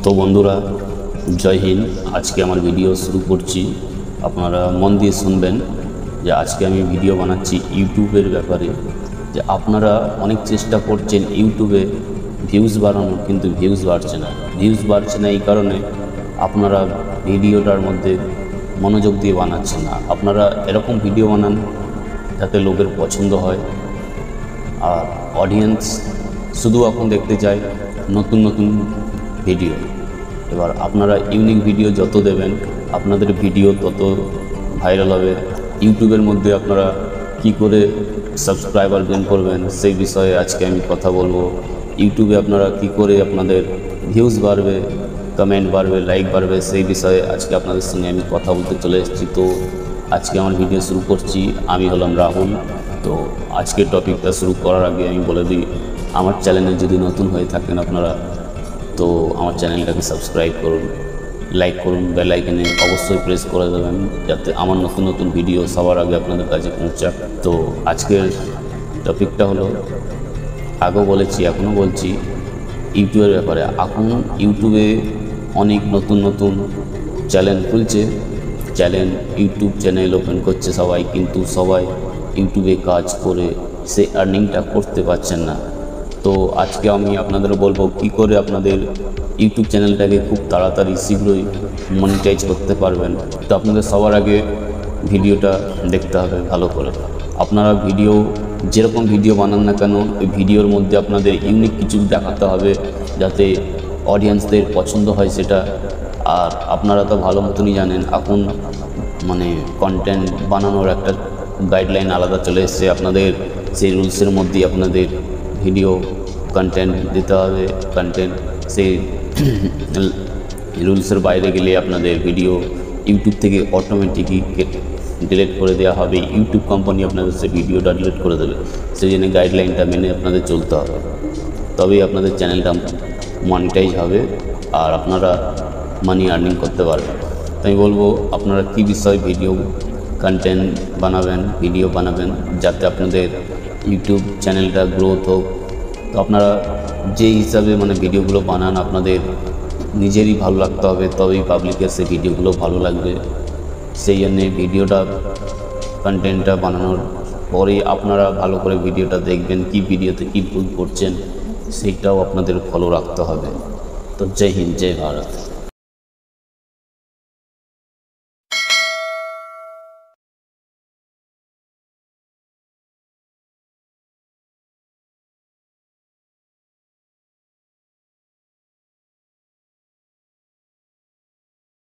তো বন্ধুরা জয় হিন্দ। আজকে আমার ভিডিও শুরু করছি, আপনারা মন দিয়ে শুনবেন। যে আজকে আমি ভিডিও বানাচ্ছি ইউটিউবের ব্যাপারে। যে আপনারা অনেক চেষ্টা করছেন ইউটিউবে ভিউজ বাড়ানোর, কিন্তু ভিউজ বাড়ছে না। এই কারণে আপনারা ভিডিওটার মধ্যে মনোযোগ দিয়ে বানাচ্ছেন না। আপনারা এরকম ভিডিও বানান যাতে লোকের পছন্দ হয়, আর অডিয়েন্স শুধু এখন দেখতে চায় নতুন নতুন ভিডিও। এবার আপনারা ইউনিক ভিডিও যত দেবেন আপনাদের ভিডিও তত ভাইরাল হবে। ইউটিউবের মধ্যে আপনারা কি করে সাবস্ক্রাইবার গেইন করবেন সেই বিষয়ে আজকে আমি কথা বলবো। ইউটিউবে আপনারা কি করে আপনাদের ভিউজ বাড়বে, কমেন্ট বাড়বে, লাইক বাড়বে, সেই বিষয়ে আজকে আপনাদের সঙ্গে আমি কথা বলতে চলে এসেছি। তো আজকে আমার ভিডিও শুরু করছি। আমি হলাম রাহুল। তো আজকের টপিকটা শুরু করার আগে আমি বলে দিই, আমার চ্যানেলে যদি নতুন হয়ে থাকেন আপনারা, তো আমার চ্যানেলটাকে সাবস্ক্রাইব করুন, লাইক করুন, বেল আইকনে অবশ্যই প্রেস করে দেবেন যাতে আমার নতুন নতুন ভিডিও সবার আগে আপনাদের কাছে পৌঁছাক। তো আজকের টপিকটা হলো, আগেও বলেছি এখনও বলছি, ইউটিউবের ব্যাপারে। এখন ইউটিউবে অনেক নতুন নতুন চ্যানেল খুলছে, ইউটিউব চ্যানেল ওপেন করছে সবাই, কিন্তু সবাই ইউটিউবে কাজ করে সে আর্নিংটা করতে পারছেন না। তো আজকে আমি আপনাদের বলবো কি করে আপনাদের ইউটিউব চ্যানেলটাকে খুব তাড়াতাড়ি শীঘ্রই মনিটাইজ করতে পারবেন। তো আপনাদের সবার আগে ভিডিওটা দেখতে হবে ভালো করে। আপনারা ভিডিও যেরকম ভিডিও বানান না কেন, এই ভিডিওর মধ্যে আপনাদের ইউনিক কিছু দেখাতে হবে যাতে অডিয়েন্সদের পছন্দ হয় সেটা। আর আপনারা তো ভালো মতনই জানেন এখন কন্টেন্ট বানানোর একটা গাইডলাইন আলাদা চলে এসছে। আপনাদের সেই রুলসের মধ্যেই আপনাদের ভিডিও কন্টেন্ট দিতে হবে। সেই রুলসের বাইরে গেলে আপনাদের ভিডিও ইউটিউব থেকে অটোমেটিকই ডিলিট করে দেওয়া হবে। ইউটিউব কোম্পানি আপনাদের সেই ভিডিওটা ডিলিট করে দেবে। সেই জন্য গাইডলাইনটা মেনে আপনাদের চলতে হবে, তবেই আপনাদের চ্যানেলটা মনিটাইজ হবে আর আপনারা মানি আর্নিং করতে পারবেন। তো আমি বলবো আপনারা কী বিষয়ে ভিডিও কন্টেন্ট বানাবেন, ভিডিও বানাবেন যাতে আপনাদের ইউটিউব চ্যানেলটা গ্রোথ হোক। তো আপনারা যে হিসাবে ভিডিওগুলো বানান আপনাদের নিজেরই ভালো লাগতে হবে, তবেই পাবলিকের সেই ভিডিওগুলো ভালো লাগবে। সেই জন্যে কন্টেন্টটা বানানোর পরেই আপনারা ভালো করে ভিডিওটা দেখবেন, কি ভিডিওতে কী ভুল করছেন সেইটাও আপনাদের ফলো রাখতে হবে। তো জয় হিন্দ, জয় ভারত।